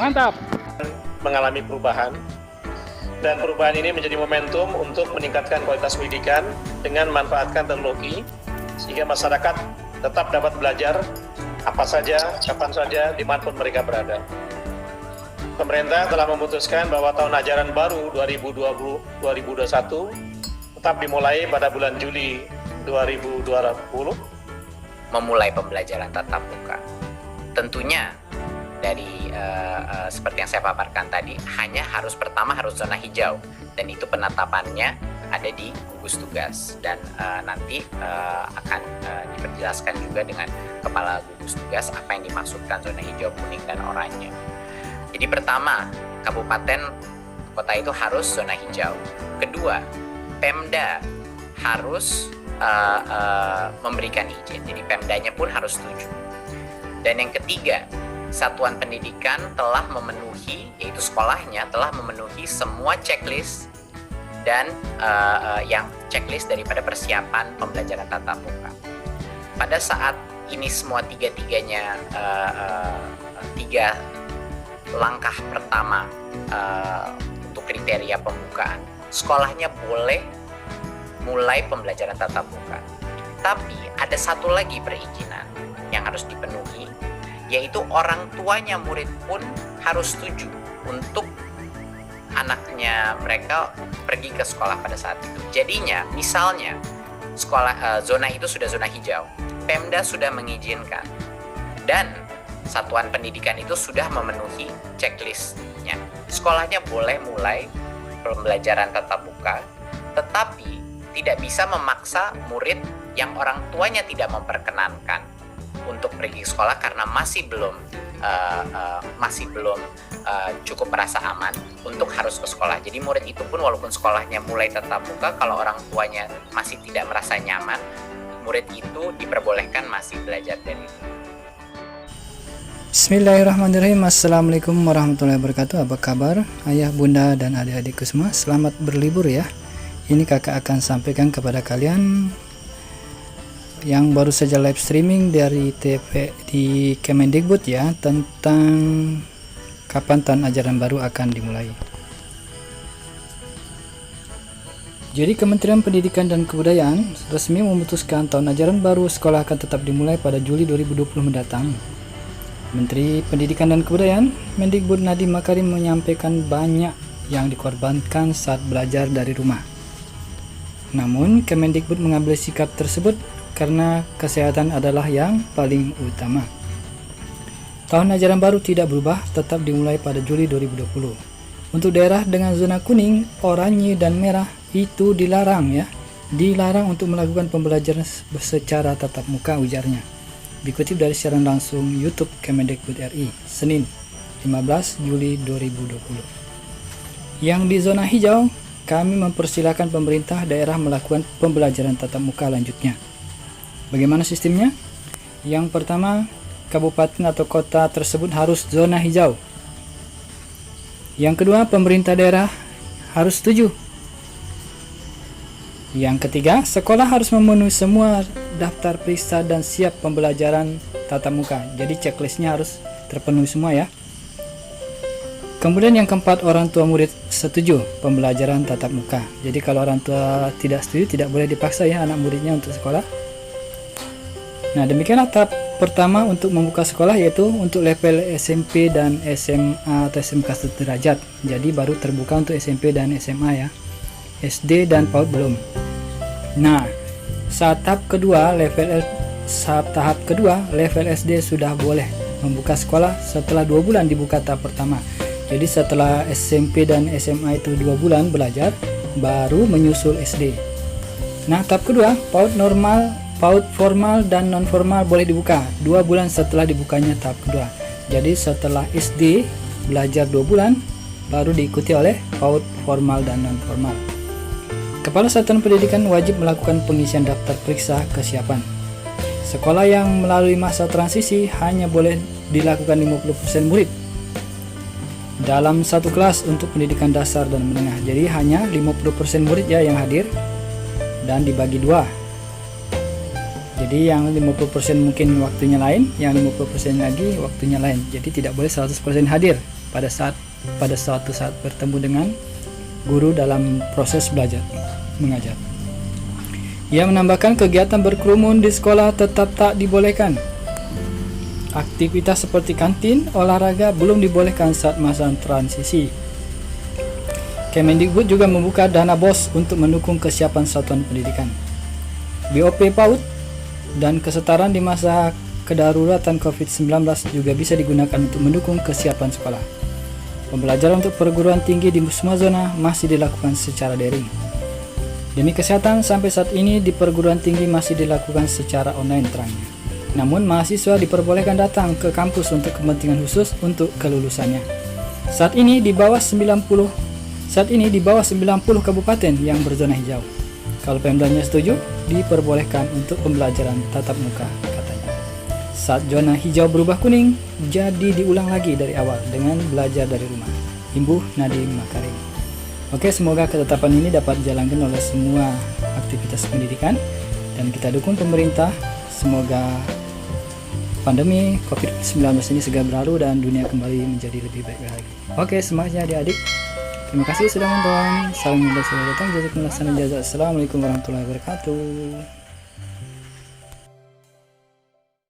Mantap. Mengalami perubahan, dan perubahan ini menjadi momentum untuk meningkatkan kualitas pendidikan dengan memanfaatkan teknologi sehingga masyarakat tetap dapat belajar apa saja, kapan saja, dimanapun mereka berada. Pemerintah telah memutuskan bahwa tahun ajaran baru 2020-2021 tetap dimulai pada bulan Juli 2020. Memulai pembelajaran tatap muka. Tentunya dari seperti yang saya paparkan tadi, pertama harus zona hijau, dan itu penetapannya ada di gugus tugas, dan nanti akan diperjelaskan juga dengan kepala gugus tugas apa yang dimaksudkan zona hijau, kuning, dan oranye. Jadi pertama, kabupaten kota itu harus zona hijau. Kedua, Pemda harus memberikan izin, jadi Pemdanya pun harus setuju. Dan yang ketiga, satuan pendidikan telah memenuhi, yaitu sekolahnya telah memenuhi semua checklist dan yang checklist daripada persiapan pembelajaran tatap muka. Pada saat ini semua tiga langkah pertama untuk kriteria pembukaan, sekolahnya boleh mulai pembelajaran tatap muka. Tapi ada satu lagi perizinan yang harus dipenuhi, yaitu orang tuanya murid pun harus setuju untuk anaknya mereka pergi ke sekolah pada saat itu. Jadinya misalnya sekolah zona itu sudah zona hijau, Pemda sudah mengizinkan, dan satuan pendidikan itu sudah memenuhi checklistnya, sekolahnya boleh mulai pembelajaran tatap muka, tetapi tidak bisa memaksa murid yang orang tuanya tidak memperkenankan untuk pergi ke sekolah karena masih belum cukup merasa aman untuk harus ke sekolah. Jadi murid itu pun walaupun sekolahnya mulai tatap muka, kalau orang tuanya masih tidak merasa nyaman, murid itu diperbolehkan masih belajar dari rumah. Bismillahirrahmanirrahim. Assalamualaikum warahmatullahi wabarakatuh. Apa kabar ayah, bunda, dan adik-adikku semua? Selamat berlibur ya. Ini kakak akan sampaikan kepada kalian yang baru saja live streaming dari TV di Kemendikbud ya, tentang kapan tahun ajaran baru akan dimulai. Jadi Kementerian Pendidikan dan Kebudayaan resmi memutuskan tahun ajaran baru sekolah akan tetap dimulai pada Juli 2020 mendatang. Menteri Pendidikan dan Kebudayaan Mendikbud Nadiem Makarim menyampaikan banyak yang dikorbankan saat belajar dari rumah. Namun Kemendikbud mengambil sikap tersebut karena kesehatan adalah yang paling utama. Tahun ajaran baru tidak berubah, tetap dimulai pada Juli 2020. Untuk daerah dengan zona kuning, oranye, dan merah itu dilarang ya. Dilarang untuk melakukan pembelajaran secara tatap muka, ujarnya. Dikutip dari siaran langsung YouTube Kemendikbud RI, Senin 15 Juli 2020. Yang di zona hijau, kami mempersilahkan pemerintah daerah melakukan pembelajaran tatap muka lanjutnya. Bagaimana sistemnya? Yang pertama, kabupaten atau kota tersebut harus zona hijau. Yang kedua, pemerintah daerah harus setuju. Yang ketiga, sekolah harus memenuhi semua daftar periksa dan siap pembelajaran tatap muka. Jadi checklistnya harus terpenuhi semua ya. Kemudian yang keempat, orang tua murid setuju pembelajaran tatap muka. Jadi kalau orang tua tidak setuju, tidak boleh dipaksa ya anak muridnya untuk sekolah. Nah, demikianlah tahap pertama untuk membuka sekolah, yaitu untuk level SMP dan SMA atau SMK sederajat. Jadi baru terbuka untuk SMP dan SMA ya. SD dan PAUD belum. Nah, tahap kedua level SD sudah boleh membuka sekolah setelah 2 bulan dibuka tahap pertama. Jadi setelah SMP dan SMA itu 2 bulan belajar, baru menyusul SD. Nah, tahap kedua, PAUD formal dan non formal boleh dibuka 2 bulan setelah dibukanya tahap kedua. Jadi setelah SD belajar 2 bulan, baru diikuti oleh PAUD formal dan non formal. Kepala Satuan Pendidikan wajib melakukan pengisian daftar periksa kesiapan. Sekolah yang melalui masa transisi hanya boleh dilakukan 50% murid dalam satu kelas untuk pendidikan dasar dan menengah. Jadi hanya 50% murid ya yang hadir dan dibagi 2. Jadi yang 50% mungkin waktunya lain, yang 50% lagi waktunya lain. Jadi tidak boleh 100% hadir pada suatu saat bertemu dengan guru dalam proses belajar mengajar. Ia menambahkan kegiatan berkerumun di sekolah tetap tak dibolehkan. Aktivitas seperti kantin, olahraga belum dibolehkan saat masa transisi. Kemendikbud juga membuka dana BOS untuk mendukung kesiapan satuan pendidikan. BOP PAUD dan kesetaraan di masa kedaruratan COVID-19 juga bisa digunakan untuk mendukung kesiapan sekolah. Pembelajaran untuk perguruan tinggi di semua zona masih dilakukan secara daring. Demi kesehatan, sampai saat ini di perguruan tinggi masih dilakukan secara online terangnya. Namun mahasiswa diperbolehkan datang ke kampus untuk kepentingan khusus untuk kelulusannya. Saat ini di bawah 90 kabupaten yang berzona hijau. Kalau Pemdanya setuju, diperbolehkan untuk pembelajaran tatap muka katanya. Saat zona hijau berubah kuning, jadi diulang lagi dari awal dengan belajar dari rumah. Imbuh Nadiem Makarim. Oke, semoga ketetapan ini dapat dijalankan oleh semua aktivitas pendidikan dan kita dukung pemerintah. Semoga pandemi COVID-19 ini segera berlalu dan dunia kembali menjadi lebih baik lagi. Oke, semangatnya adik-adik. Terima kasih sudah menonton. Salam dan selamat datang. Jazakumullah khairan jazaa. Assalamualaikum warahmatullahi wabarakatuh.